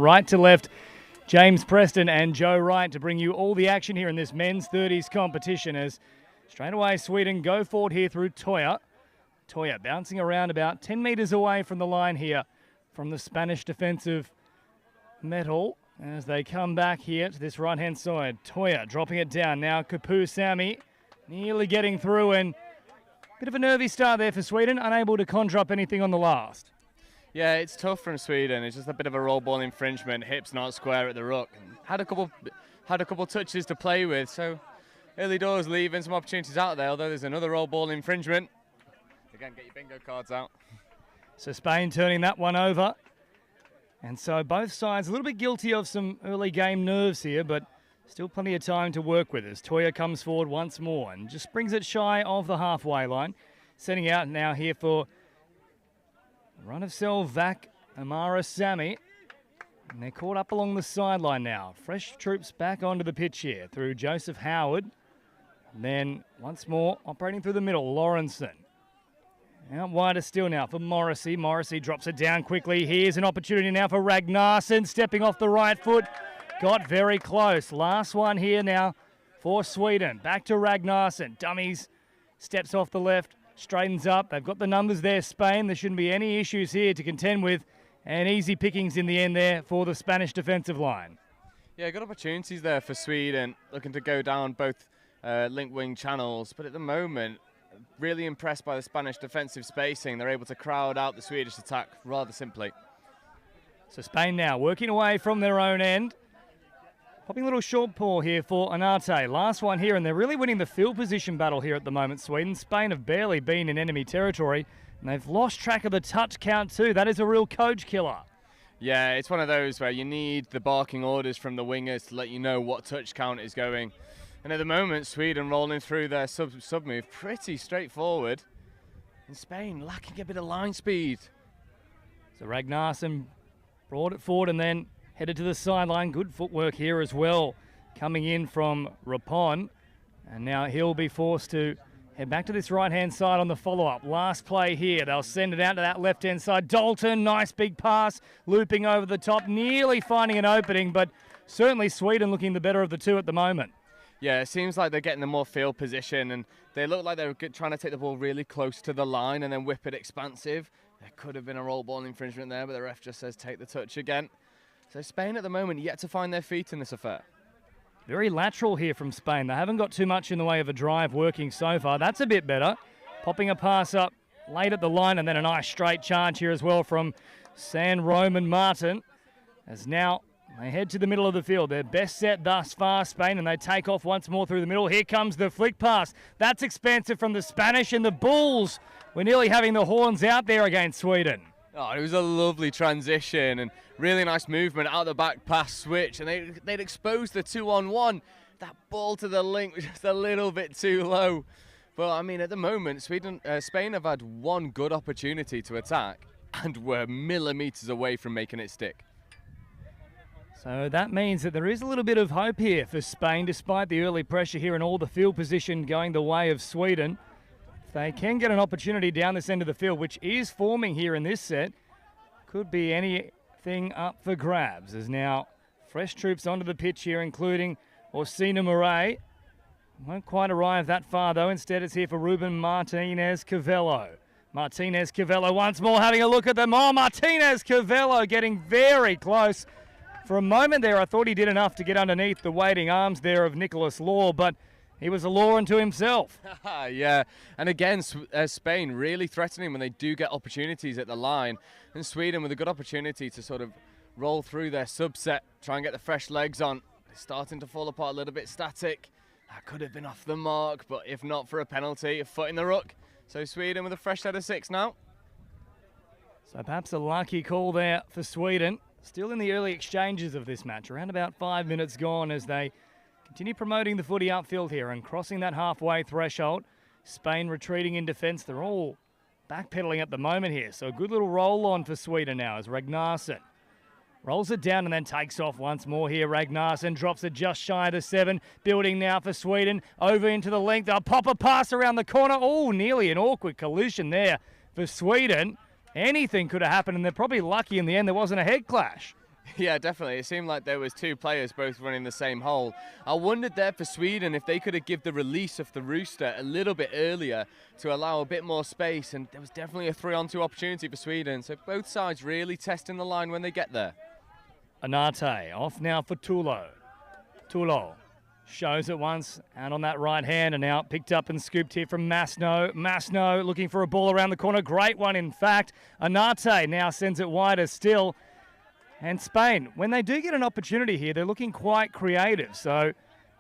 right to left, James Preston and Joe Wright to bring you all the action here in this men's 30s competition as straight away Sweden go forward here through Toya. Toya bouncing around about 10 metres away from the line here from the Spanish defensive metal as they come back here to this right-hand side. Toya dropping it down. Now Kapu Sami nearly getting through, and a bit of a nervy start there for Sweden, unable to conjure up anything on the last. Yeah, it's tough from Sweden. It's just a bit of a roll ball infringement. Hips not square at the ruck. Had a couple touches to play with. So early doors leaving some opportunities out there. Although there's another roll ball infringement. Again, get your bingo cards out. So Spain turning that one over. And so both sides a little bit guilty of some early game nerves here, but still plenty of time to work with as Toya comes forward once more and just brings it shy of the halfway line. Setting out now here for Run of Vac, Amara Sami. And they're caught up along the sideline now. Fresh troops back onto the pitch here through Joseph Howard. And then once more operating through the middle, Lawrenson. Out wider still now for Morrissey. Morrissey drops it down quickly. Here's an opportunity now for Ragnarsson, stepping off the right foot. Got very close. Last one here now for Sweden. Back to Ragnarsson. Dummies. Steps off the left. Straightens up. They've got the numbers there, Spain. There shouldn't be any issues here to contend with. And easy pickings in the end there for the Spanish defensive line. Yeah, good opportunities there for Sweden. Looking to go down both link wing channels. But at the moment, really impressed by the Spanish defensive spacing. They're able to crowd out the Swedish attack rather simply. So Spain now working away from their own end. Popping a little short paw here for Anate. Last one here, and they're really winning the field position battle here at the moment, Sweden. Spain have barely been in enemy territory, and they've lost track of the touch count too. That is a real coach killer. Yeah, it's one of those where you need the barking orders from the wingers to let you know what touch count is going. And at the moment, Sweden rolling through their sub move pretty straightforward. And Spain lacking a bit of line speed. So Ragnarsson brought it forward and then headed to the sideline. Good footwork here as well, coming in from Rapon. And now he'll be forced to head back to this right-hand side on the follow-up. Last play here. They'll send it out to that left-hand side. Dalton, nice big pass, looping over the top, nearly finding an opening, but certainly Sweden looking the better of the two at the moment. Yeah, it seems like they're getting the more field position, and they look like they're trying to take the ball really close to the line and then whip it expansive. There could have been a roll ball infringement there, but the ref just says take the touch again. So Spain at the moment yet to find their feet in this affair. Very lateral here from Spain. They haven't got too much in the way of a drive working so far. That's a bit better. Popping a pass up late at the line, and then a nice straight charge here as well from San Roman Martin. As now they head to the middle of the field. Their best set thus far, Spain, and they take off once more through the middle. Here comes the flick pass. That's expansive from the Spanish, and the Bulls were nearly having the horns out there against Sweden. Oh, it was a lovely transition and really nice movement out the back pass switch, and they'd exposed the 2-on-1. That ball to the link was just a little bit too low. But I mean, at the moment, Spain have had one good opportunity to attack and were millimeters away from making it stick. So that means that there is a little bit of hope here for Spain, despite the early pressure here and all the field position going the way of Sweden. If they can get an opportunity down this end of the field, which is forming here in this set, could be anything up for grabs. As now fresh troops onto the pitch here, including Orsina Murray. Won't quite arrive that far, though. Instead, it's here for Ruben Martinez-Cavello. Martinez-Cavello once more having a look at them. Oh, Martinez-Cavello getting very close. For a moment there, I thought he did enough to get underneath the waiting arms there of Nicholas Law, but he was a law unto himself. Yeah, and again, Spain really threatening when they do get opportunities at the line. And Sweden with a good opportunity to sort of roll through their subset, try and get the fresh legs on. They're starting to fall apart a little bit static. That could have been off the mark, but if not for a penalty, a foot in the ruck. So Sweden with a fresh set of 6 now. So perhaps a lucky call there for Sweden. Still in the early exchanges of this match, around about 5 minutes gone as they continue promoting the footy outfield here and crossing that halfway threshold. Spain retreating in defence. They're all backpedaling at the moment here. So a good little roll on for Sweden now as Ragnarsson rolls it down and then takes off once more here. Ragnarsson drops it just shy of the 7. Building now for Sweden. Over into the length. They'll pop a pass around the corner. Oh, nearly an awkward collision there for Sweden. Anything could have happened, and they're probably lucky in the end there wasn't a head clash. Yeah, definitely. It seemed like there was two players both running the same hole. I wondered there for Sweden if they could have give the release of the rooster a little bit earlier to allow a bit more space, and there was definitely a 3-on-2 opportunity for Sweden. So both sides really testing the line when they get there. Anate off now for Tulo. Tulo shows it once out on that right hand, and now picked up and scooped here from Masno. Masno looking for a ball around the corner. Great one, in fact. Anate now sends it wider still. And Spain, when they do get an opportunity here, they're looking quite creative. So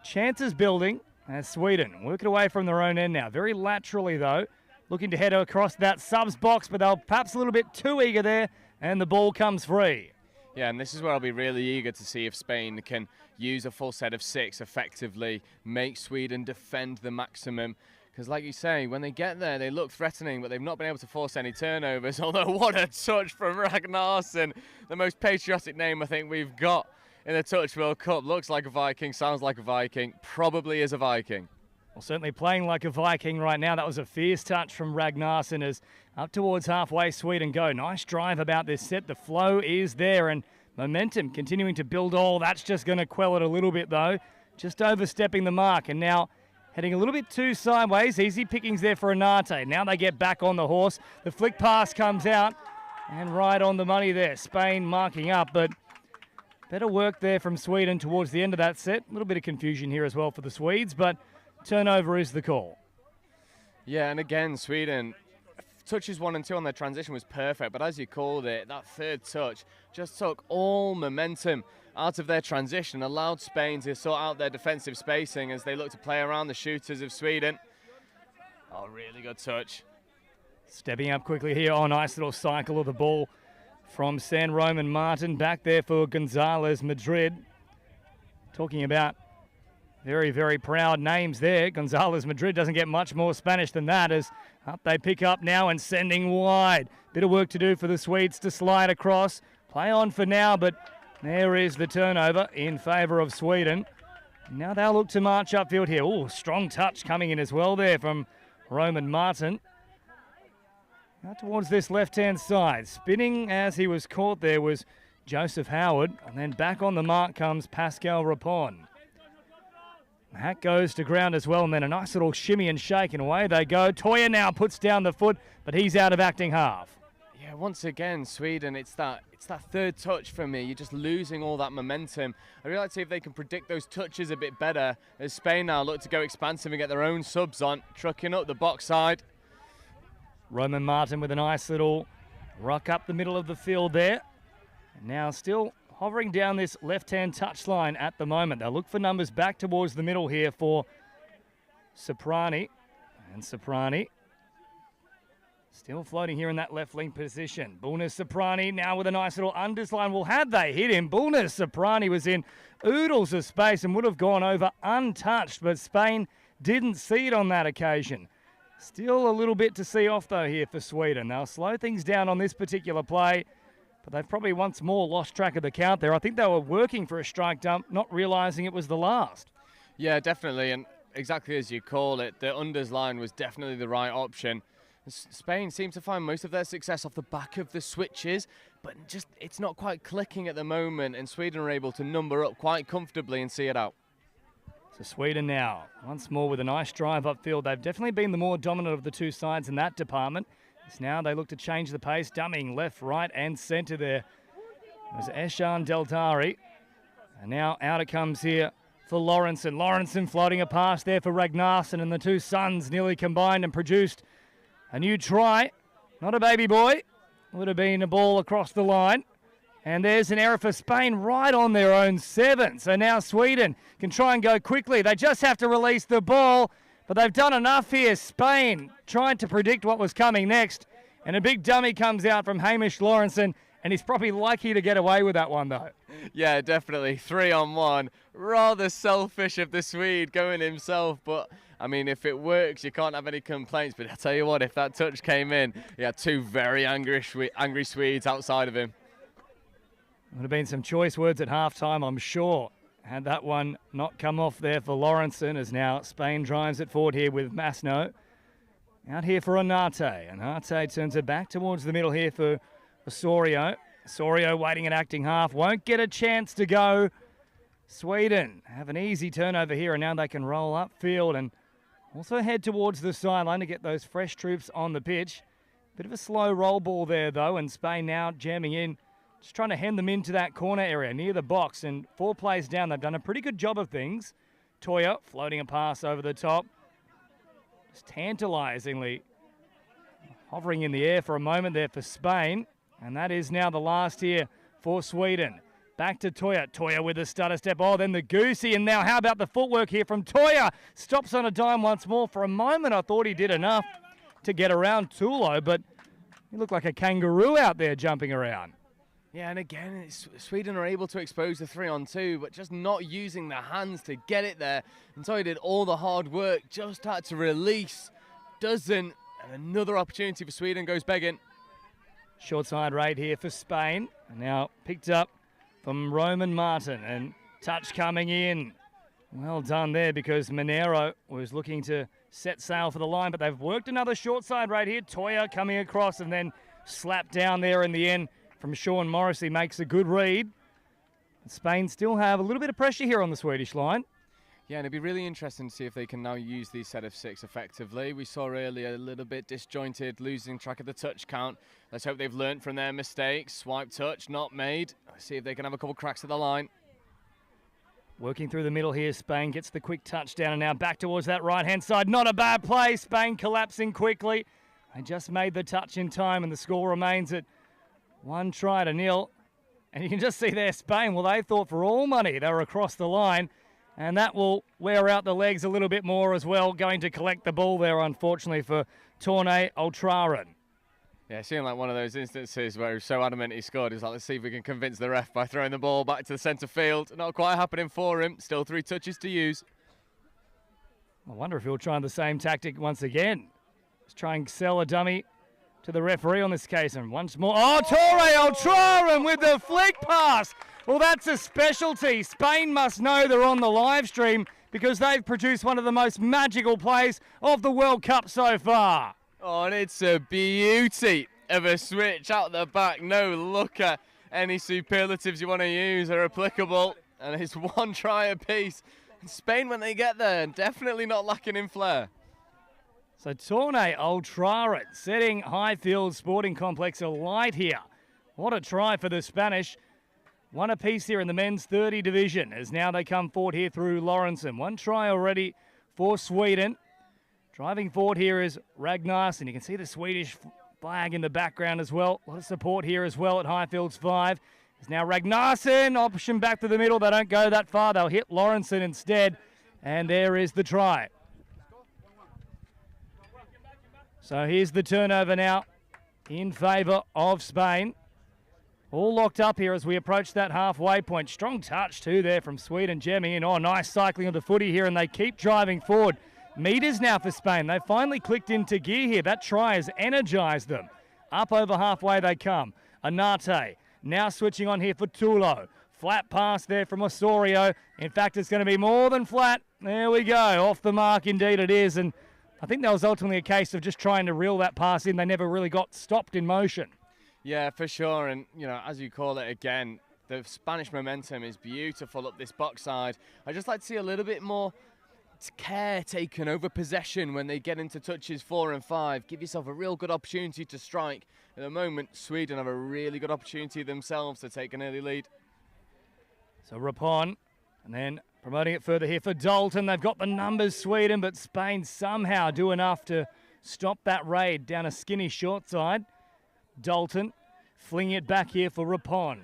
chances building as Sweden work it away from their own end now. Very laterally, though, looking to head across that subs box, but they're perhaps a little bit too eager there, and the ball comes free. Yeah, and this is where I'll be really eager to see if Spain can use a full set of 6 effectively, make Sweden defend the maximum. Because like you say, when they get there, they look threatening, but they've not been able to force any turnovers. Although, what a touch from Ragnarsson, the most patriotic name I think we've got in the Touch World Cup. Looks like a Viking, sounds like a Viking, probably is a Viking. Well, certainly playing like a Viking right now. That was a fierce touch from Ragnarsson as up towards halfway Sweden go. Nice drive about this set. The flow is there and momentum continuing to build all. That's just going to quell it a little bit, though. Just overstepping the mark, and now heading a little bit too sideways. Easy pickings there for Anate. Now they get back on the horse. The flick pass comes out and right on the money there. Spain marking up, but better work there from Sweden towards the end of that set. A little bit of confusion here as well for the Swedes, but turnover is the call. Yeah, and again, Sweden, touches 1 and 2 on their transition was perfect, but as you called it, that third touch just took all momentum out of their transition, allowed Spain to sort out their defensive spacing as they look to play around the shooters of Sweden. Oh, really good touch. Stepping up quickly here. Oh, nice little cycle of the ball from San Roman Martin. Back there for Gonzalez Madrid. Talking about very, very proud names there. Gonzalez Madrid doesn't get much more Spanish than that as up they pick up now and sending wide. Bit of work to do for the Swedes to slide across. Play on for now, but there is the turnover in favour of Sweden. Now they'll look to march upfield here. Oh, strong touch coming in as well there from Roman Martin. Now towards this left-hand side. Spinning as he was caught there was Joseph Howard. And then back on the mark comes Pascal Rapon. That goes to ground as well, and then a nice little shimmy and shake, and away they go. Toya now puts down the foot, but he's out of acting half. Yeah, once again, Sweden, it's that third touch for me. You're just losing all that momentum. I'd really like to see if they can predict those touches a bit better as Spain now look to go expansive and get their own subs on, trucking up the box side. Roman Martin with a nice little rock up the middle of the field there. And now still hovering down this left-hand touchline at the moment. They'll look for numbers back towards the middle here for Soprani. And Soprani still floating here in that left wing position. Bulnes Soprani now with a nice little undersline. Well, had they hit him, Bulnes Soprani was in oodles of space and would have gone over untouched, but Spain didn't see it on that occasion. Still a little bit to see off, though, here for Sweden. They'll slow things down on this particular play, but they've probably once more lost track of the count there. I think they were working for a strike dump, not realising it was the last. Yeah, definitely, and exactly as you call it, the unders line was definitely the right option. Spain seems to find most of their success off the back of the switches, but just it's not quite clicking at the moment, and Sweden are able to number up quite comfortably and see it out. So Sweden now, once more with a nice drive upfield. They've definitely been the more dominant of the two sides in that department. As now they look to change the pace, dumming left, right and centre there. There's Eshan Deltari. And now out it comes here for Lawrenson. Lawrenson floating a pass there for Ragnarsson, and the two sons nearly combined and produced a new try. Not a baby boy. Would have been a ball across the line. And there's an error for Spain right on their own 7. So now Sweden can try and go quickly. They just have to release the ball, but they've done enough here. Spain trying to predict what was coming next. And a big dummy comes out from Hamish Lawrenson, and he's probably lucky to get away with that one, though. Yeah, definitely. 3-on-1. Rather selfish of the Swede going himself, but I mean, if it works, you can't have any complaints. But I tell you what, if that touch came in, he had two very angry Swedes outside of him. Would have been some choice words at halftime, I'm sure. Had that one not come off there for Lawrenson, as now Spain drives it forward here with Masno. Out here for Anate. Anate turns it back towards the middle here for Osorio. Sorio waiting and acting half. Won't get a chance to go. Sweden have an easy turnover here, and now they can roll upfield and also head towards the sideline to get those fresh troops on the pitch. Bit of a slow roll ball there, though, and Spain now jamming in, just trying to hem them into that corner area near the box. And 4 plays down, they've done a pretty good job of things. Toya floating a pass over the top. Just tantalisingly hovering in the air for a moment there for Spain. And that is now the last here for Sweden. Back to Toya. Toya with the stutter step. Oh, then the goosey. And now how about the footwork here from Toya? Stops on a dime once more. For a moment, I thought he did enough to get around Tulo, but he looked like a kangaroo out there jumping around. Yeah, and again, Sweden are able to expose the 3-on-2, but just not using their hands to get it there. And so he did all the hard work, just had to release. Doesn't. And another opportunity for Sweden goes begging. Short side raid here for Spain. And now picked up from Roman Martin, and touch coming in. Well done there, because Monero was looking to set sail for the line, but they've worked another short side right here. Toya coming across and then slapped down there in the end from Sean Morrissey. Makes a good read. Spain still have a little bit of pressure here on the Swedish line. Yeah, and it'd be really interesting to see if they can now use these set of 6 effectively. We saw earlier a little bit disjointed, losing track of the touch count. Let's hope they've learnt from their mistakes. Swipe touch, not made. Let's see if they can have a couple cracks at the line. Working through the middle here, Spain gets the quick touchdown, and now back towards that right-hand side. Not a bad play. Spain collapsing quickly. They just made the touch in time, and the score remains at 1-0. And you can just see there, Spain, well, they thought for all money they were across the line. And that will wear out the legs a little bit more as well. Going to collect the ball there, unfortunately, for Torne Ultraran. Yeah, it seemed like one of those instances where he was so adamant he scored. He's like, let's see if we can convince the ref by throwing the ball back to the centre field. Not quite happening for him. Still 3 touches to use. I wonder if he'll try the same tactic once again. Let's try and sell a dummy to the referee on this case. And once more, oh, Torre Ultraran with the flick pass. Well, that's a specialty. Spain must know they're on the live stream, because they've produced one of the most magical plays of the World Cup so far. Oh, and it's a beauty of a switch out the back. No looker. Any superlatives you want to use are applicable. And it's 1 try apiece. And Spain, when they get there, definitely not lacking in flair. So Torne Ultraran setting Highfields Sports Complex alight here. What a try for the Spanish. 1 apiece here in the men's 30 division, as now they come forward here through Lawrenson. 1 try already for Sweden. Driving forward here is Ragnarsson. You can see the Swedish flag in the background as well. A lot of support here as well at Highfields 5. It's now Ragnarsson, option back to the middle. They don't go that far. They'll hit Lawrenson instead. And there is the try. So here's the turnover now in favour of Spain. All locked up here as we approach that halfway point. Strong touch too there from Sweden, jamming in. Oh, nice cycling of the footy here, and they keep driving forward. Meters now for Spain. They finally clicked into gear here. That try has energised them. Up over halfway they come. Anate now switching on here for Tulo. Flat pass there from Osorio. In fact, it's going to be more than flat. There we go. Off the mark indeed it is. And I think that was ultimately a case of just trying to reel that pass in. They never really got stopped in motion. Yeah, for sure. And, you know, as you call it again, the Spanish momentum is beautiful up this box side. I just like to see a little bit more care taken over possession when they get into touches 4 and 5. Give yourself a real good opportunity to strike. At the moment, Sweden have a really good opportunity themselves to take an early lead. So Rapon, and then promoting it further here for Dalton. They've got the numbers, Sweden, but Spain somehow do enough to stop that raid down a skinny short side. Dalton flinging it back here for Rapon.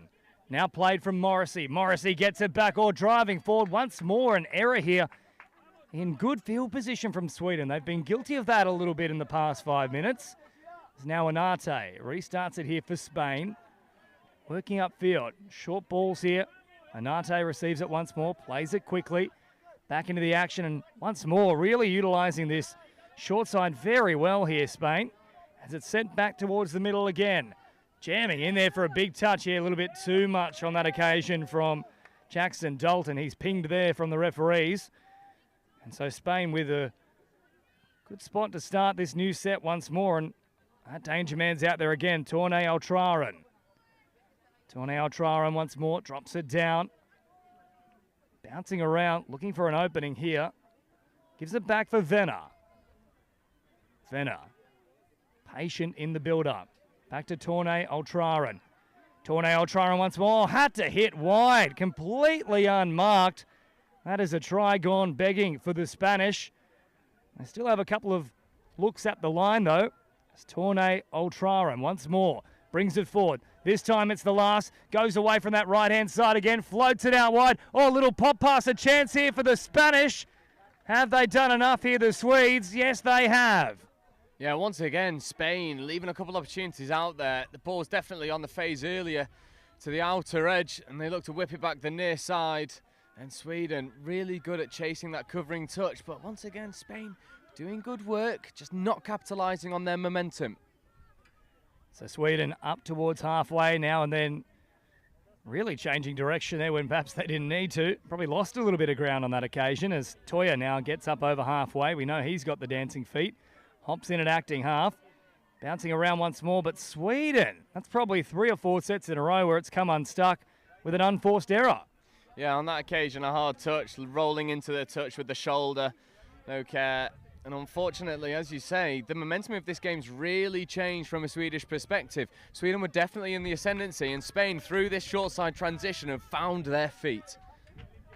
Now played from Morrissey. Morrissey gets it back, or driving forward once more. An error here in good field position from Sweden. They've been guilty of that a little bit in the past 5 minutes. It's now Anate. Restarts it here for Spain. Working upfield. Short balls here. Anate receives it once more. Plays it quickly. Back into the action, and once more really utilising this short side very well here, Spain. As it's sent back towards the middle again. Jamming in there for a big touch here. A little bit too much on that occasion from Jackson Dalton. He's pinged there from the referees. And so Spain with a good spot to start this new set once more. And that danger man's out there again. Torne Ultraran. Tornay Ultraran once more, drops it down. Bouncing around, looking for an opening here. Gives it back for Venner. Venner, patient in the build-up. Back to Tornay Ultraran. Tornay Ultraran once more, had to hit wide, completely unmarked. That is a try gone begging for the Spanish. They still have a couple of looks at the line though. It's Tornay Ultraran once more, brings it forward. This time it's the last, goes away from that right-hand side again, floats it out wide. Oh, a little pop pass, a chance here for the Spanish. Have they done enough here, the Swedes? Yes, they have. Yeah, once again, Spain leaving a couple of opportunities out there. The ball was definitely on the phase earlier to the outer edge, and they look to whip it back the near side. And Sweden really good at chasing that covering touch. But once again, Spain doing good work, just not capitalising on their momentum. So Sweden up towards halfway now and then really changing direction there when perhaps they didn't need to. Probably lost a little bit of ground on that occasion as Toya now gets up over halfway. We know he's got the dancing feet. Hops in at acting half. Bouncing around once more, but Sweden, that's probably 3 or 4 sets in a row where it's come unstuck with an unforced error. Yeah, on that occasion, a hard touch, rolling into the touch with the shoulder. No care. And unfortunately, as you say, the momentum of this game's really changed from a Swedish perspective. Sweden were definitely in the ascendancy, and Spain, through this short side transition, have found their feet.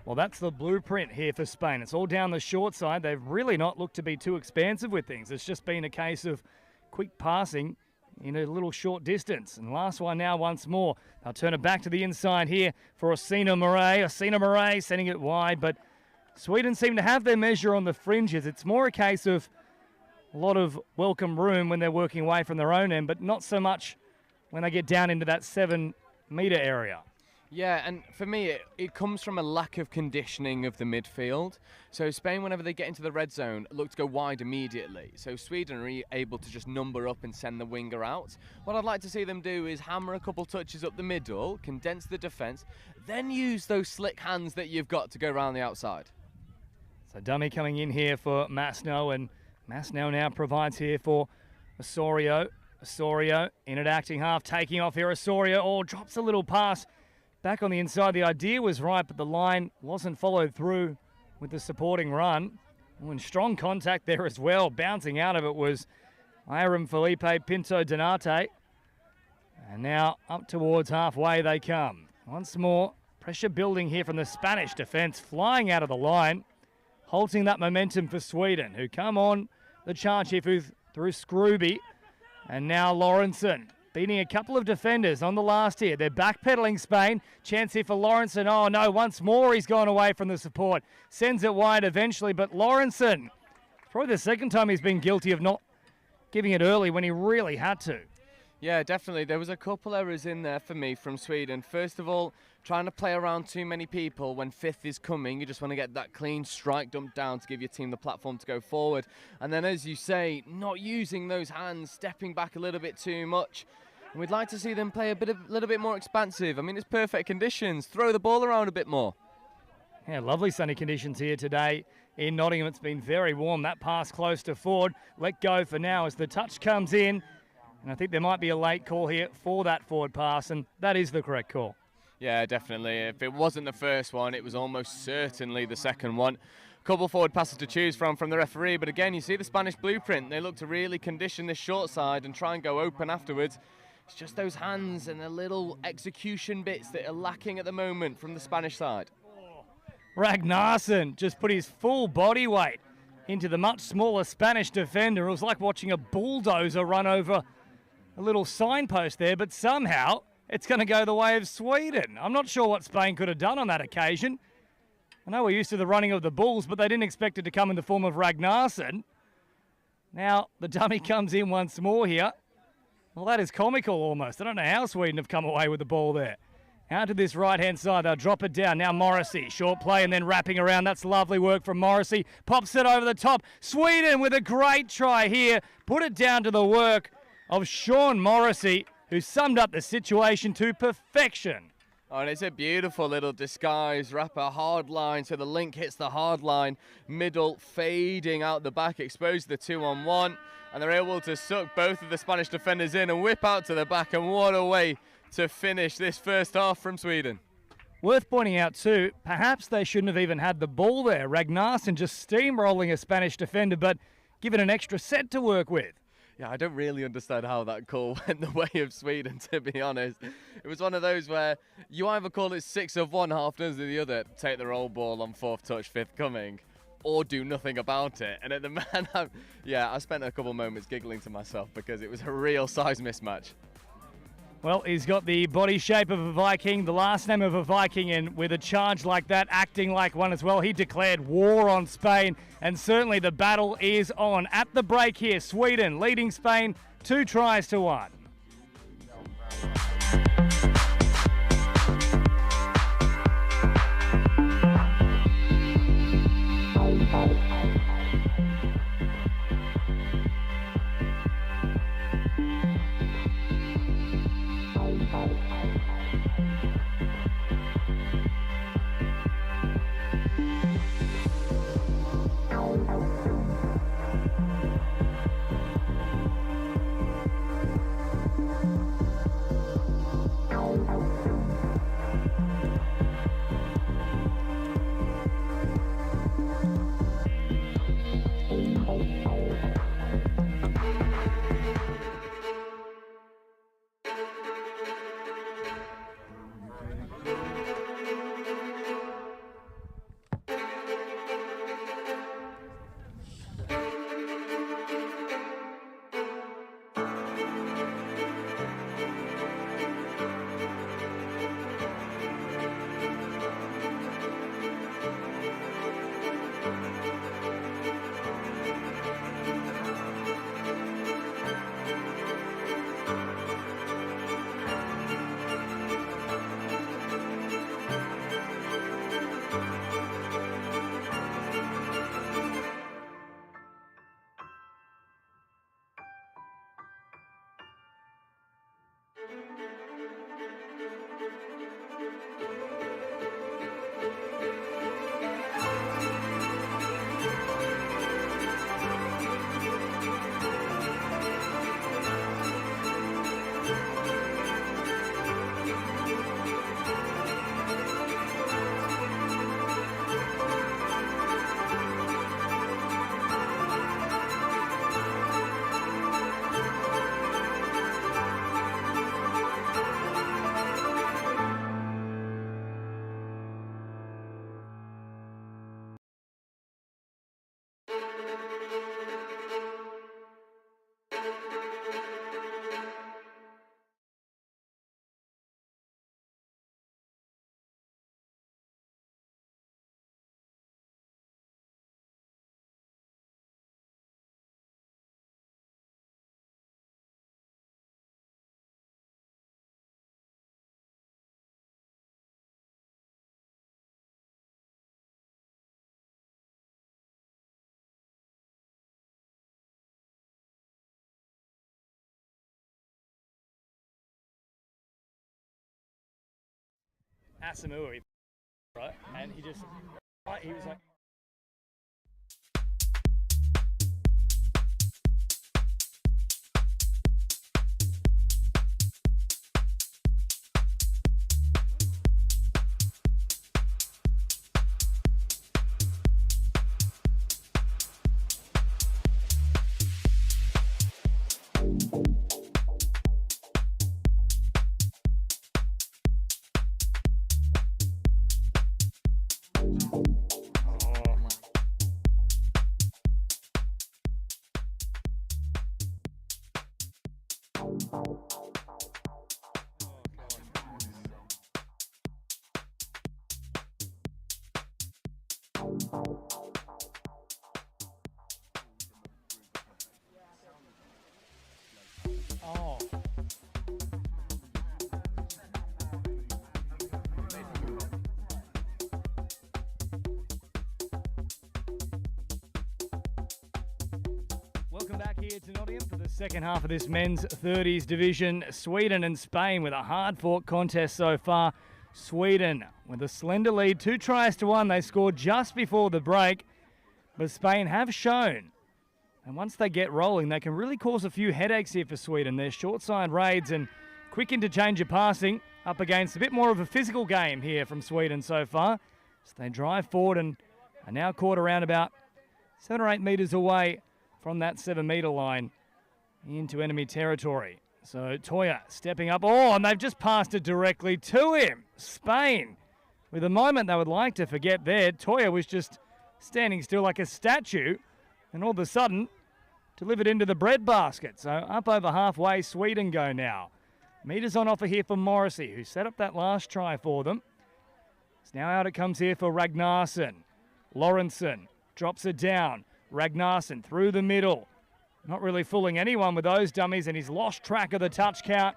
Well, that's the blueprint here for Spain. It's all down the short side. They've really not looked to be too expansive with things. It's just been a case of quick passing in a little short distance. And last one now once more. They'll turn it back to the inside here for Osina Murray. Osina Murray sending it wide, but Sweden seem to have their measure on the fringes. It's more a case of a lot of welcome room when they're working away from their own end, but not so much when they get down into that 7-metre area. Yeah, and for me, it comes from a lack of conditioning of the midfield. So Spain, whenever they get into the red zone, look to go wide immediately. So Sweden are able to just number up and send the winger out. What I'd like to see them do is hammer a couple touches up the middle, condense the defence, then use those slick hands that you've got to go around the outside. So dummy coming in here for Masno, and Masno now provides here for Osorio. Osorio in at acting half, taking off here. Osorio, drops a little pass. Back on the inside, the idea was right, but the line wasn't followed through with the supporting run. And strong contact there as well. Bouncing out of it was Iram Felipe Pinto Donate. And now up towards halfway they come. Once more, pressure building here from the Spanish defence, flying out of the line, halting that momentum for Sweden, who come on the charge here through Scrooby. And now Lawrenson beating a couple of defenders on the last here. They're backpedaling Spain. Chance here for Lawrenson. Oh no, once more he's gone away from the support. Sends it wide eventually, but Lawrenson, probably the second time he's been guilty of not giving it early when he really had to. Yeah, definitely. There was a couple errors in there for me from Sweden. First of all, trying to play around too many people when fifth is coming. You just want to get that clean strike dumped down to give your team the platform to go forward. And then, as you say, not using those hands, stepping back a little bit too much. And we'd like to see them play a little bit more expansive. I mean, it's perfect conditions. Throw the ball around a bit more. Yeah, lovely sunny conditions here today in Nottingham. It's been very warm. That pass close to Ford. Let go for now as the touch comes in. And I think there might be a late call here for that forward pass, and that is the correct call. Yeah, definitely. If it wasn't the first one, it was almost certainly the second one. Couple forward passes to choose from the referee, but again, you see the Spanish blueprint. They look to really condition this short side and try and go open afterwards. It's just those hands and the little execution bits that are lacking at the moment from the Spanish side. Ragnarsson just put his full body weight into the much smaller Spanish defender. It was like watching a bulldozer run over a little signpost there, but somehow it's going to go the way of Sweden. I'm not sure what Spain could have done on that occasion. I know we're used to the running of the bulls, but they didn't expect it to come in the form of Ragnarsson. Now the dummy comes in once more here. Well, that is comical almost. I don't know how Sweden have come away with the ball there. Out to this right-hand side, they'll drop it down. Now Morrissey, short play and then wrapping around. That's lovely work from Morrissey. Pops it over the top. Sweden with a great try here. Put it down to the work of Sean Morrissey, who summed up the situation to perfection. Oh, and it's a beautiful little disguise wrap, a hard line, so the link hits the hard line, middle fading out the back, exposed the 2-on-1, and they're able to suck both of the Spanish defenders in and whip out to the back, and what a way to finish this first half from Sweden. Worth pointing out too, perhaps they shouldn't have even had the ball there. Ragnarsson just steamrolling a Spanish defender, but given an extra set to work with. Yeah, I don't really understand how that call went the way of Sweden, to be honest. It was one of those where you either call it 6 of one, half dozen of the other, take the roll ball on 4th touch, 5th coming, or do nothing about it. And at the man, I spent a couple moments giggling to myself because it was a real size mismatch. Well, he's got the body shape of a Viking, the last name of a Viking, and with a charge like that, acting like one as well. He declared war on Spain, and certainly the battle is on. At the break here, Sweden leading Spain 2-1. Asamoah, right? And he was like, oh. Welcome back here to Nottingham for the second half of this men's 30s division. Sweden and Spain with a hard-fought contest so far. Sweden with a slender lead, 2-1. They scored just before the break, but Spain have shown, and once they get rolling, they can really cause a few headaches here for Sweden. Their short side raids and quick interchange of passing up against a bit more of a physical game here from Sweden so far. So they drive forward and are now caught around about 7 or 8 metres away from that 7-metre line into enemy territory. So Toya stepping up. Oh, and they've just passed it directly to him. Spain, with a moment they would like to forget there. Toya was just standing still like a statue, and all of a sudden delivered into the breadbasket. So up over halfway, Sweden go now. Metres on offer here for Morrissey, who set up that last try for them. So now out it comes here for Ragnarsson. Lawrenson drops it down. Ragnarsson through the middle. Not really fooling anyone with those dummies, and he's lost track of the touch count.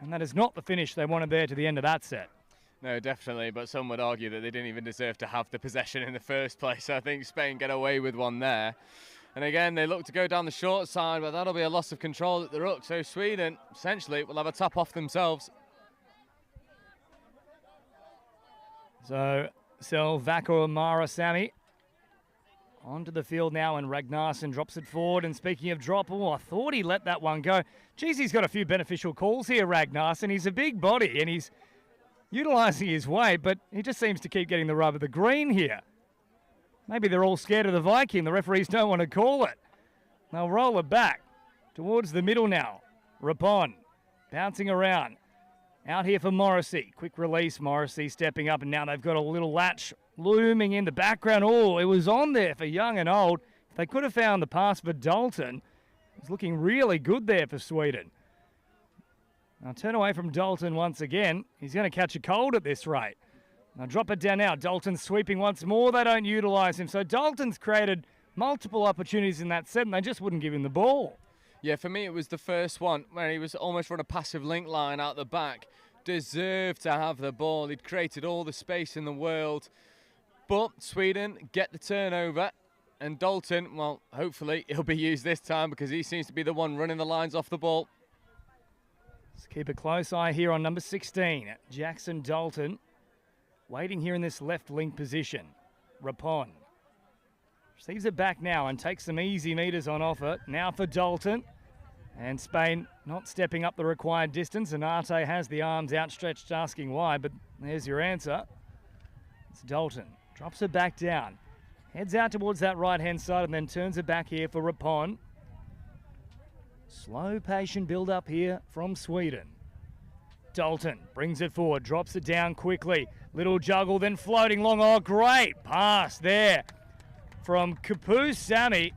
And that is not the finish they wanted there to the end of that set. No, definitely, but some would argue that they didn't even deserve to have the possession in the first place. I think Spain get away with one there. And again, they look to go down the short side, but that'll be a loss of control at the ruck. So Sweden, essentially, will have a tap off themselves. So, Selvako Marasami onto the field now, and Ragnarsson drops it forward. And speaking of drop, oh, I thought he let that one go. Geez, he's got a few beneficial calls here, Ragnarsson. He's a big body, and he's utilising his weight, but he just seems to keep getting the rub of the green here. Maybe they're all scared of the Viking. The referees don't want to call it. They'll roll it back towards the middle now. Rapon bouncing around. Out here for Morrissey. Quick release, Morrissey stepping up, and now they've got a little latch looming in the background. Oh, it was on there for young and old. If they could have found the pass for Dalton, it's looking really good there for Sweden. Now turn away from Dalton once again. He's going to catch a cold at this rate. Now drop it down now. Dalton's sweeping once more. They don't utilise him. So Dalton's created multiple opportunities in that set, and they just wouldn't give him the ball. Yeah, for me it was the first one where he was almost run a passive link line out the back. Deserved to have the ball. He'd created all the space in the world. But Sweden get the turnover. And Dalton, well, hopefully he'll be used this time because he seems to be the one running the lines off the ball. Let's keep a close eye here on number 16, Jackson Dalton. Waiting here in this left link position. Rapon receives it back now and takes some easy meters on offer. Now for Dalton. And Spain not stepping up the required distance. And Arte has the arms outstretched asking why, but there's your answer. It's Dalton. Drops it back down. Heads out towards that right-hand side and then turns it back here for Rapon. Slow, patient build-up here from Sweden. Dalton brings it forward, drops it down quickly. Little juggle, then floating long. Oh, great pass there from Kapu Sami,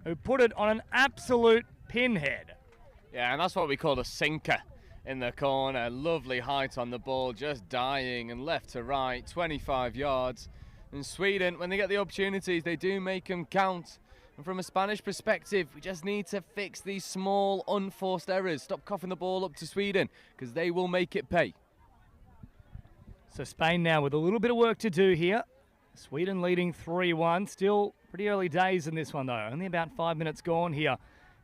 who put it on an absolute pinhead. Yeah, and that's what we call a sinker in the corner. Lovely height on the ball, just dying and left to right, 25 yards. And Sweden, when they get the opportunities, they do make them count. And from a Spanish perspective, we just need to fix these small, unforced errors. Stop coughing the ball up to Sweden, because they will make it pay. So Spain now with a little bit of work to do here. Sweden leading 3-1. Still pretty early days in this one, though. Only about 5 minutes gone here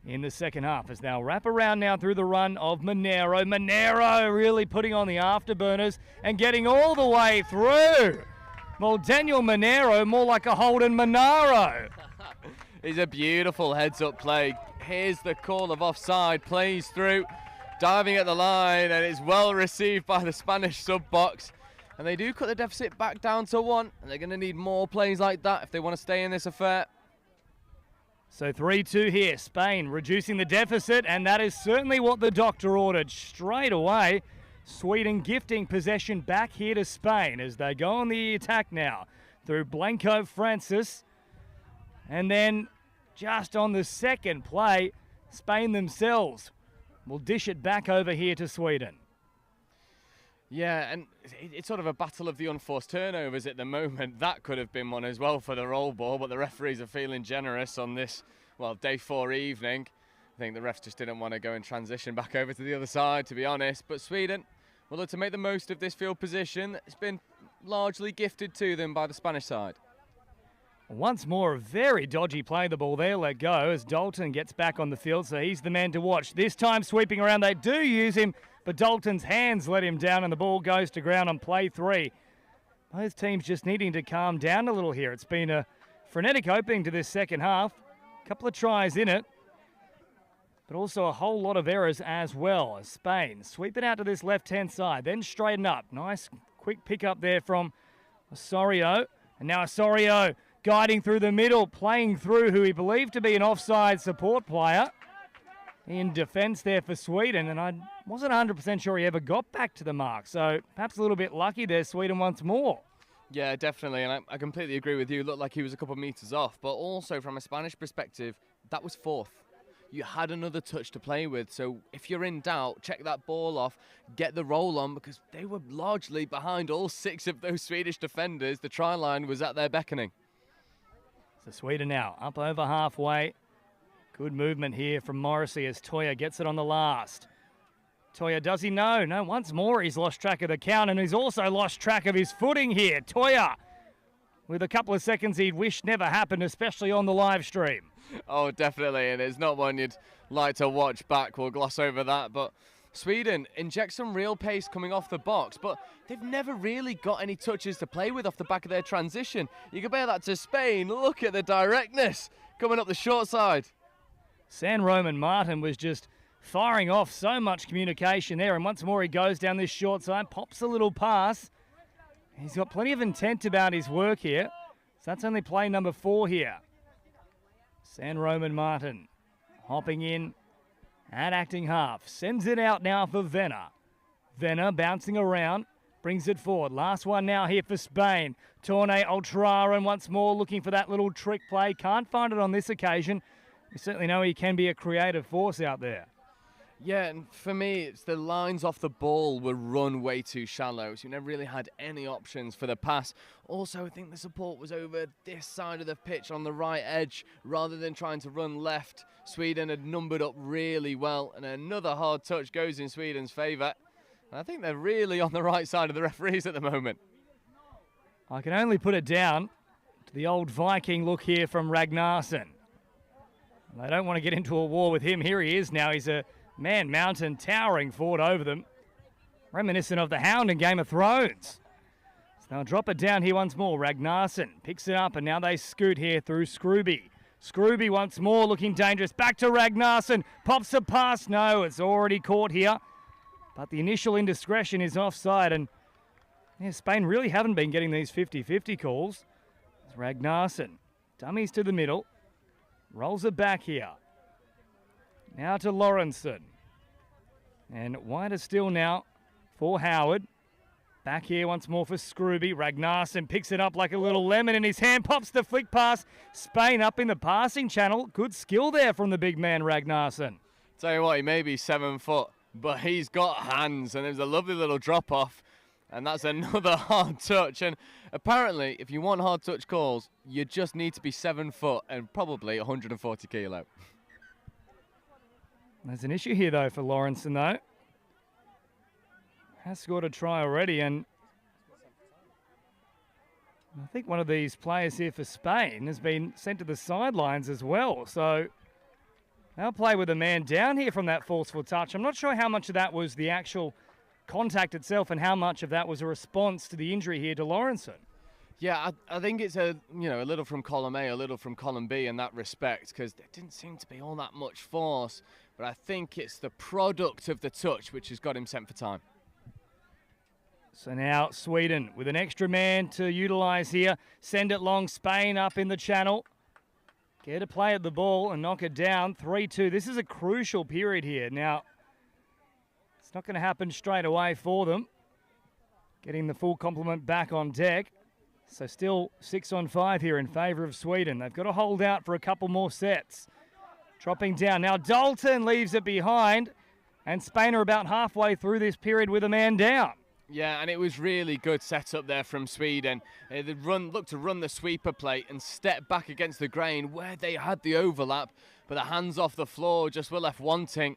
in the second half. As they'll wrap around now through the run of Monero. Monero really putting on the afterburners and getting all the way through. Well, Daniel Monero, more like a Holden Monaro. It's a beautiful heads-up play. Here's the call of offside, plays through, diving at the line, and it's well received by the Spanish sub-box. And they do cut the deficit back down to 1, and they're going to need more plays like that if they want to stay in this affair. So 3-2 here, Spain reducing the deficit, and that is certainly what the doctor ordered straight away. Sweden gifting possession back here to Spain as they go on the attack now through Blanco Francis. And then just on the second play, Spain themselves will dish it back over here to Sweden. Yeah, and it's sort of a battle of the unforced turnovers at the moment. That could have been one as well for the roll ball, but the referees are feeling generous on this, well, day 4 evening. I think the refs just didn't want to go and transition back over to the other side, to be honest. But Sweden will look to make the most of this field position. It's been largely gifted to them by the Spanish side. Once more, a very dodgy play, the ball there let go as Dalton gets back on the field, so he's the man to watch. This time sweeping around, they do use him, but Dalton's hands let him down and the ball goes to ground on play 3. Both teams just needing to calm down a little here. It's been a frenetic opening to this second half. A couple of tries in it, but also a whole lot of errors as well. As Spain sweep it out to this left-hand side, then straighten up. Nice quick pick up there from Osorio. And now Osorio guiding through the middle, playing through who he believed to be an offside support player. In defence there for Sweden, and I wasn't 100% sure he ever got back to the mark. So perhaps a little bit lucky there, Sweden once more. Yeah, definitely, and I completely agree with you. Looked like he was a couple of metres off, but also from a Spanish perspective, that was fourth. You had another touch to play with, so if you're in doubt, check that ball off, get the roll on, because they were largely behind all 6 of those Swedish defenders. The try line was at their beckoning. So Sweden now up over halfway. Good movement here from Morrissey as Toya gets it on the last. Toya, does he know? No, once more he's lost track of the count, and he's also lost track of his footing here. Toya with a couple of seconds he'd wish never happened, especially on the live stream. Oh, definitely, and it's not one you'd like to watch back. We'll gloss over that, but Sweden inject some real pace coming off the box, but they've never really got any touches to play with off the back of their transition. You compare that to Spain. Look at the directness coming up the short side. San Roman Martin was just firing off so much communication there, and once more he goes down this short side, pops a little pass. He's got plenty of intent about his work here, so that's only play number 4 here. San Roman Martin hopping in at acting half, sends it out now for Venner. Venner bouncing around, brings it forward. Last one now here for Spain. Torne Ultraren once more looking for that little trick play. Can't find it on this occasion. We certainly know he can be a creative force out there. Yeah, and for me, it's the lines off the ball were run way too shallow, so you never really had any options for the pass. Also, I think the support was over this side of the pitch on the right edge rather than trying to run left. Sweden had numbered up really well, and another hard touch goes in Sweden's favour. I think they're really on the right side of the referees at the moment. I can only put it down to the old Viking look here from Ragnarsson. They don't want to get into a war with him. Here he is now. He's a man mountain towering forward over them. Reminiscent of the Hound in Game of Thrones. So they'll drop it down here once more. Ragnarsson picks it up, and now they scoot here through Scrooby. Scrooby once more looking dangerous. Back to Ragnarsson. Pops a pass. No, it's already caught here. But the initial indiscretion is offside, and yeah, Spain really haven't been getting these 50-50 calls. It's Ragnarsson. Dummies to the middle. Rolls it back here. Now to Lawrenson. And wider still now for Howard. Back here once more for Scrooby. Ragnarsson picks it up like a little lemon in his hand. Pops the flick pass. Spain up in the passing channel. Good skill there from the big man Ragnarsson. Tell you what, he may be 7 foot, but he's got hands, and there's a lovely little drop off. And that's another hard touch. And apparently, if you want hard touch calls, you just need to be 7 foot and probably 140 kilo. There's an issue here, though, for Lawrenson, though. Has scored a try already, and I think one of these players here for Spain has been sent to the sidelines as well. So they'll play with a man down here from that forceful touch. I'm not sure how much of that was the actual contact itself and how much of that was a response to the injury here to Lawrenson. Yeah, I think it's a little from column A, a little from column B in that respect, because there didn't seem to be all that much force. But I think it's the product of the touch which has got him sent for time. So now Sweden with an extra man to utilise here. Send it long, Spain up in the channel. Get a play at the ball and knock it down. 3-2. This is a crucial period here. Now, it's not going to happen straight away for them. Getting the full complement back on deck. So still 6-on-5 here in favour of Sweden. They've got to hold out for a couple more sets. Dropping down. Now Dalton leaves it behind. And Spain are about halfway through this period with a man down. Yeah, and it was really good setup there from Sweden. They looked to run the sweeper plate and step back against the grain where they had the overlap. But the hands off the floor just were left wanting.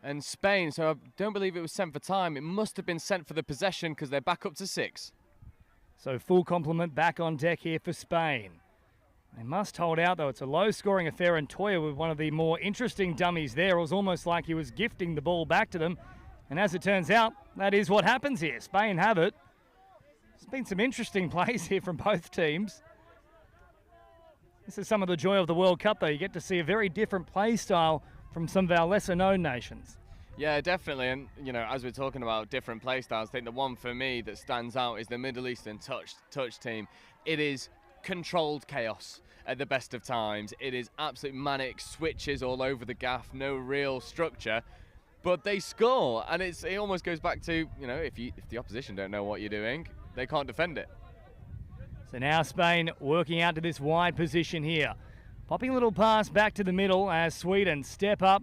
And Spain, so I don't believe it was sent for time. It must have been sent for the possession because they're back up to 6. So full complement back on deck here for Spain. They must hold out, though. It's a low-scoring affair, and Toya with one of the more interesting dummies there. It was almost like he was gifting the ball back to them. And as it turns out, that is what happens here. Spain have it. There's been some interesting plays here from both teams. This is some of the joy of the World Cup, though. You get to see a very different play style from some of our lesser-known nations. Yeah, definitely. And, you know, as we're talking about different play styles, I think the one for me that stands out is the Middle Eastern touch team. It is controlled chaos at the best of times. It is absolute manic switches all over the gaff, no real structure, but they score. And it almost goes back to, you know, if the opposition don't know what you're doing, they can't defend it. So now Spain working out to this wide position here. Popping a little pass back to the middle as Sweden step up.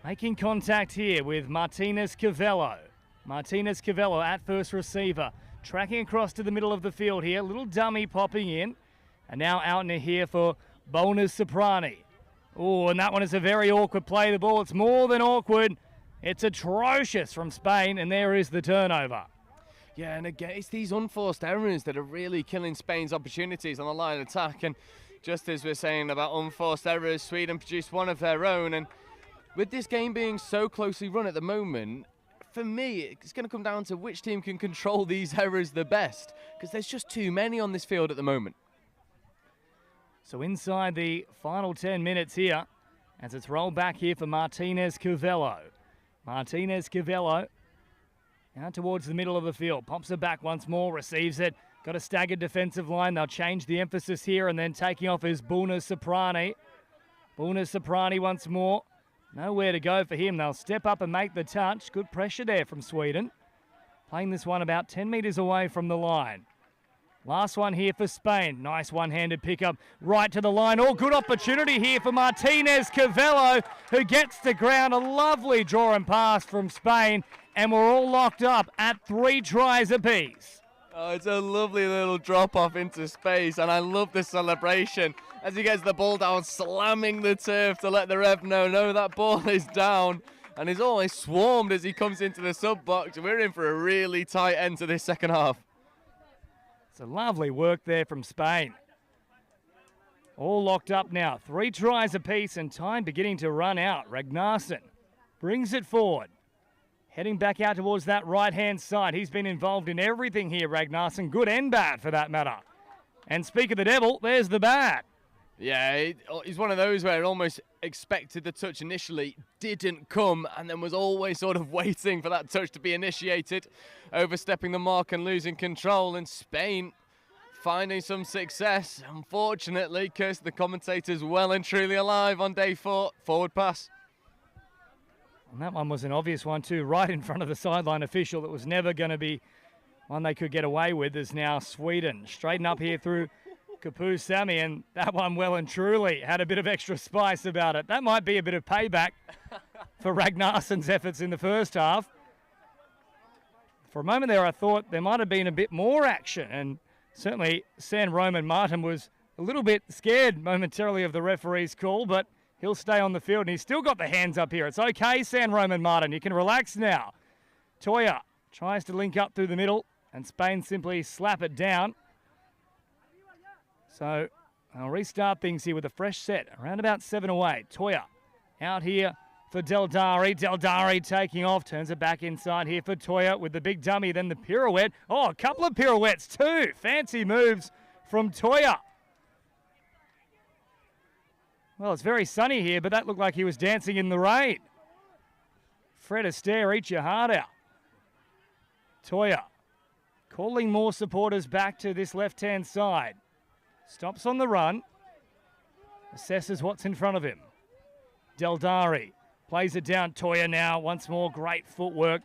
Making contact here with Martinez Cavello. Martinez Cavello at first receiver. Tracking across to the middle of the field here. Little dummy popping in. And now out in here for Bonus Soprani. Oh, and that one is a very awkward play. The ball, it's more than awkward. It's atrocious from Spain, and there is the turnover. Yeah, and again, it's these unforced errors that are really killing Spain's opportunities on the line of attack. And just as we're saying about unforced errors, Sweden produced one of their own. And with this game being so closely run at the moment, for me, it's going to come down to which team can control these errors the best, because there's just too many on this field at the moment. So inside the final 10 minutes here, as it's rolled back here for Martinez Cavello. Martinez Cavello out towards the middle of the field. Pops it back once more, receives it. Got a staggered defensive line. They'll change the emphasis here, and then taking off is Bonus Soprani. Bonus Soprani once more. Nowhere to go for him. They'll step up and make the touch. Good pressure there from Sweden. Playing this one about 10 metres away from the line. Last one here for Spain. Nice one-handed pickup right to the line. Oh, good opportunity here for Martinez Cavello, who gets to ground. A lovely draw and pass from Spain, and we're all locked up at 3 tries apiece. Oh, it's a lovely little drop-off into space, and I love the celebration as he gets the ball down, slamming the turf to let the ref know, no, that ball is down, and he's always swarmed as he comes into the sub-box. We're in for a really tight end to this second half. It's a lovely work there from Spain. All locked up now. 3 tries apiece, and time beginning to run out. Ragnarsson brings it forward. Heading back out towards that right-hand side. He's been involved in everything here, Ragnarsson. Good and bad, for that matter. And speak of the devil, there's the bad. Yeah, he's one of those where almost expected the touch initially, didn't come, and then was always sort of waiting for that touch to be initiated, overstepping the mark and losing control. And Spain finding some success. Unfortunately, cursed the commentators well and truly alive on day 4. Forward pass. And that one was an obvious one too, right in front of the sideline official. That was never going to be one they could get away with. Is now Sweden. Straighten up here through Kapu Sami, and that one well and truly had a bit of extra spice about it. That might be a bit of payback for Ragnarsson's efforts in the first half. For a moment there, I thought there might have been a bit more action, and certainly San Roman Martin was a little bit scared momentarily of the referee's call, but he'll stay on the field, and he's still got the hands up here. It's okay, San Roman Martin. You can relax now. Toya tries to link up through the middle, and Spain simply slap it down. So I'll restart things here with a fresh set, around about 7 away. Toya out here for Deldari. Deldari taking off, turns it back inside here for Toya with the big dummy, then the pirouette. Oh, a couple of pirouettes too. Fancy moves from Toya. Well, it's very sunny here, but that looked like he was dancing in the rain. Fred Astaire, eat your heart out. Toya calling more supporters back to this left-hand side. Stops on the run. Assesses what's in front of him. Deldari plays it down. Toya now, once more, great footwork.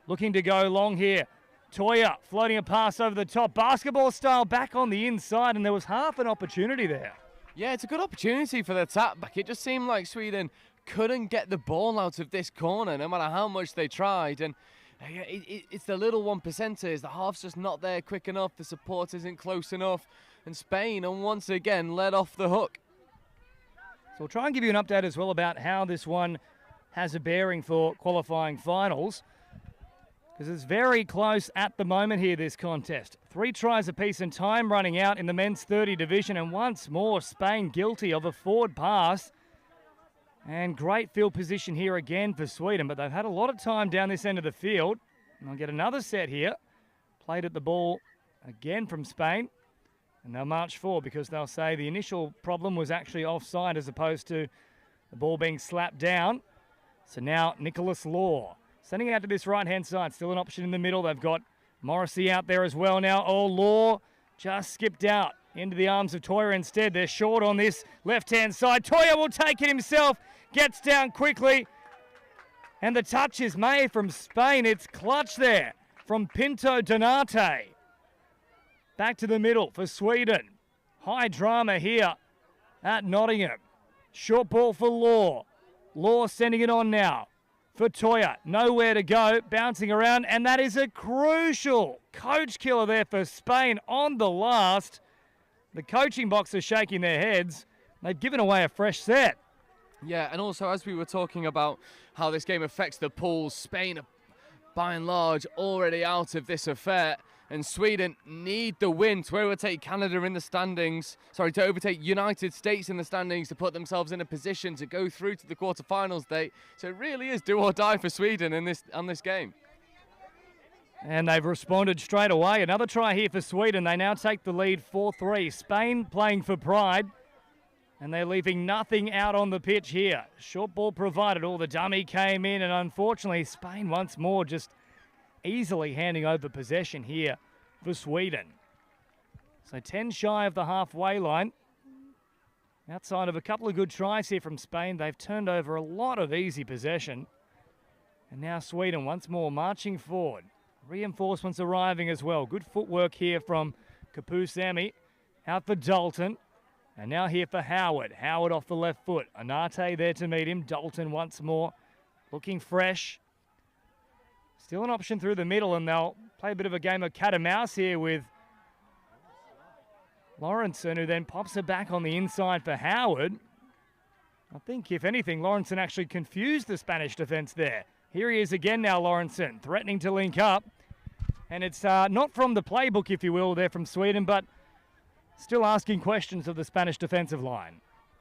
Looking to go long here. Toya floating a pass over the top. Basketball style back on the inside, and there was half an opportunity there. Yeah, it's a good opportunity for the tap back. It just seemed like Sweden couldn't get the ball out of this corner, no matter how much they tried. And it's the little 1%ers. The half's just not there quick enough. The support isn't close enough. And Spain, and once again, let off the hook. So we'll try and give you an update as well about how this one has a bearing for qualifying finals, because it's very close at the moment here, this contest. 3 tries apiece and time running out in the men's 30 division, and once more Spain guilty of a forward pass. And great field position here again for Sweden, but they've had a lot of time down this end of the field. And they'll get another set here. Played at the ball again from Spain. And they'll march forward because they'll say the initial problem was actually offside as opposed to The ball being slapped down. So now Nicholas Law sending it out to this right-hand side. Still an option in the middle. They've got Morrissey out there as well now. Oh, Law just skipped out into the arms of Toya instead. They're short on this left-hand side. Toya will take it himself. Gets down quickly. And the touch is made from Spain. It's clutch there from Pinto Donate. Back to the middle for Sweden. High drama here at Nottingham. Short ball for Law. Law sending it on now for Toya. Nowhere to go. Bouncing around. And that is a crucial coach killer there for Spain on the last. The coaching box are shaking their heads. They've given away a fresh set. Yeah, and also as we were talking about how this game affects the pools, Spain are by and large already out of this affair, and Sweden need the win to overtake Canada in the standings, to overtake United States in the standings to put themselves in a position to go through to the quarterfinals date. So it really is do or die for Sweden on this game. And they've responded straight away. Another try here for Sweden. They now take the lead 4-3. Spain playing for pride. And they're leaving nothing out on the pitch here. Short ball provided. The dummy came in. And unfortunately, Spain once more just easily handing over possession here for Sweden. So 10 shy of the halfway line. Outside of a couple of good tries here from Spain, they've turned over a lot of easy possession. And now Sweden once more marching forward. Reinforcements arriving as well. Good footwork here from Kapusami. Out for Dalton. And now here for Howard. Howard off the left foot. Anate there to meet him. Dalton once more. Looking fresh. Still an option through the middle, and they'll play a bit of a game of cat and mouse here with Lawrenson, who then pops it back on the inside for Howard. I think, if anything, Lawrenson actually confused the Spanish defence there. Here he is again now, Lawrenson, threatening to link up. And it's not from the playbook, if you will, there from Sweden, but still asking questions of the Spanish defensive line.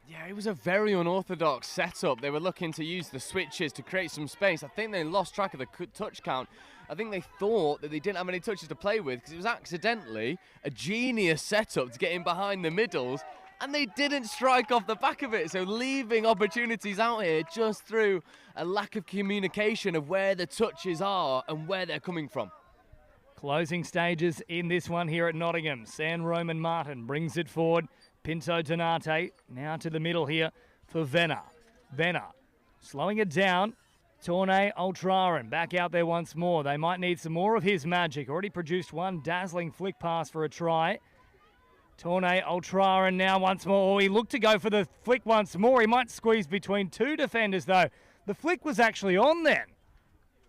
Yeah, it was a very unorthodox setup. They were looking to use the switches to create some space. I think they lost track of the touch count. I think they thought that they didn't have any touches to play with because it was accidentally a genius setup to get in behind the middles, and they didn't strike off the back of it. So leaving opportunities out here just through a lack of communication of where the touches are and where they're coming from. Closing stages in this one here at Nottingham. San Roman Martin brings it forward. Pinto Donate now to the middle here for Venner. Venner slowing it down. Torne Ultraran back out there once more. They might need some more of his magic. Already produced one dazzling flick pass for a try. Torne Ultraran now once more. He looked to go for the flick once more. He might squeeze between two defenders though. The flick was actually on then.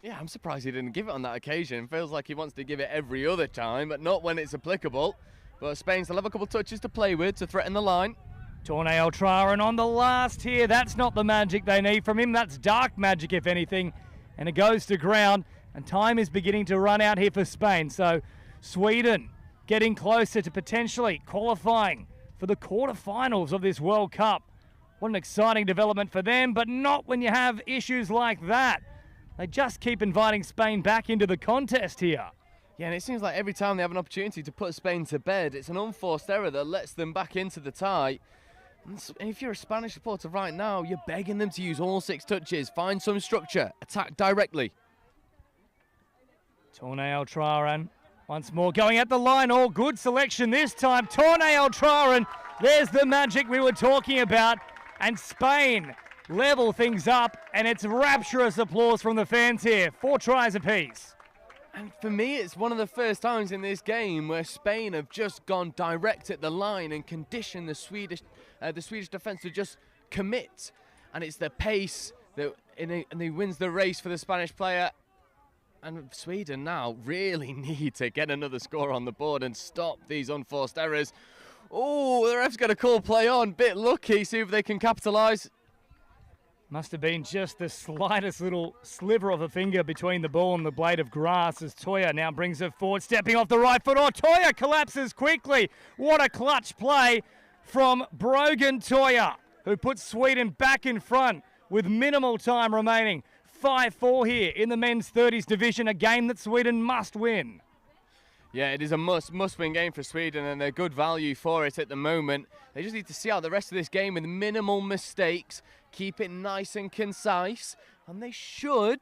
Yeah, I'm surprised he didn't give it on that occasion. Feels like he wants to give it every other time, but not when it's applicable. But Spain still have a couple touches to play with to threaten the line. Torne Ultraran on the last here. That's not the magic they need from him. That's dark magic, if anything. And it goes to ground. And time is beginning to run out here for Spain. So Sweden getting closer to potentially qualifying for the quarterfinals of this World Cup. What an exciting development for them, but not when you have issues like that. They just keep inviting Spain back into the contest here. Yeah, and it seems like every time they have an opportunity to put Spain to bed, it's an unforced error that lets them back into the tie. And if you're a Spanish supporter right now, you're begging them to use all 6 touches, find some structure, attack directly. Torne Ultraran once more going at the line. All good selection this time. Torne Ultraran, there's the magic we were talking about. And Spain level things up, and it's rapturous applause from the fans here. 4 tries apiece. And for me, it's one of the first times in this game where Spain have just gone direct at the line and conditioned the Swedish defence to just commit. And it's the pace that and he wins the race for the Spanish player. And Sweden now really need to get another score on the board and stop these unforced errors. Oh, the ref's got a call play on. Bit lucky. See if they can capitalise. Must have been just the slightest little sliver of a finger between the ball and the blade of grass as Toya now brings it forward, stepping off the right foot. Oh, Toya collapses quickly. What a clutch play from Brogan Toya, who puts Sweden back in front with minimal time remaining. 5-4 here in the men's 30s division, a game that Sweden must win. Yeah, it is a must-win game for Sweden, and they're good value for it at the moment. They just need to see out the rest of this game with minimal mistakes, keep it nice and concise, and they should,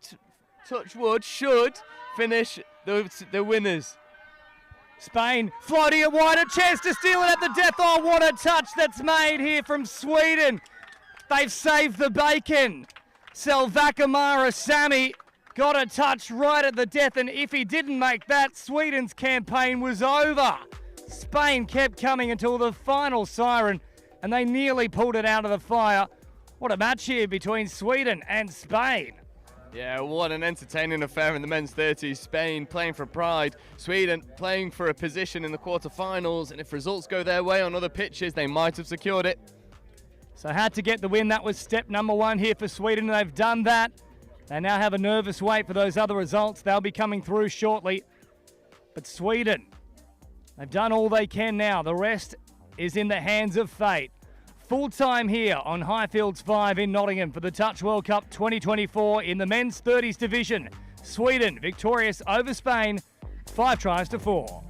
touch wood, should finish the winners. Spain floating it wide, a chance to steal it at the death. Oh, what a touch that's made here from Sweden. They've saved the bacon. Selvakamara Sami got a touch right at the death, and if he didn't make that, Sweden's campaign was over. Spain kept coming until the final siren, and they nearly pulled it out of the fire. What a match here between Sweden and Spain. Yeah, what an entertaining affair in the men's 30s. Spain playing for pride, Sweden playing for a position in the quarterfinals, and if results go their way on other pitches, they might have secured it. So had to get the win. That was step number one here for Sweden, and they've done that. They now have a nervous wait for those other results. They'll be coming through shortly. But Sweden, they've done all they can now. The rest is in the hands of fate. Full time here on Highfields 5 in Nottingham for the Touch World Cup 2024 in the men's 30s division. Sweden victorious over Spain, 5-4.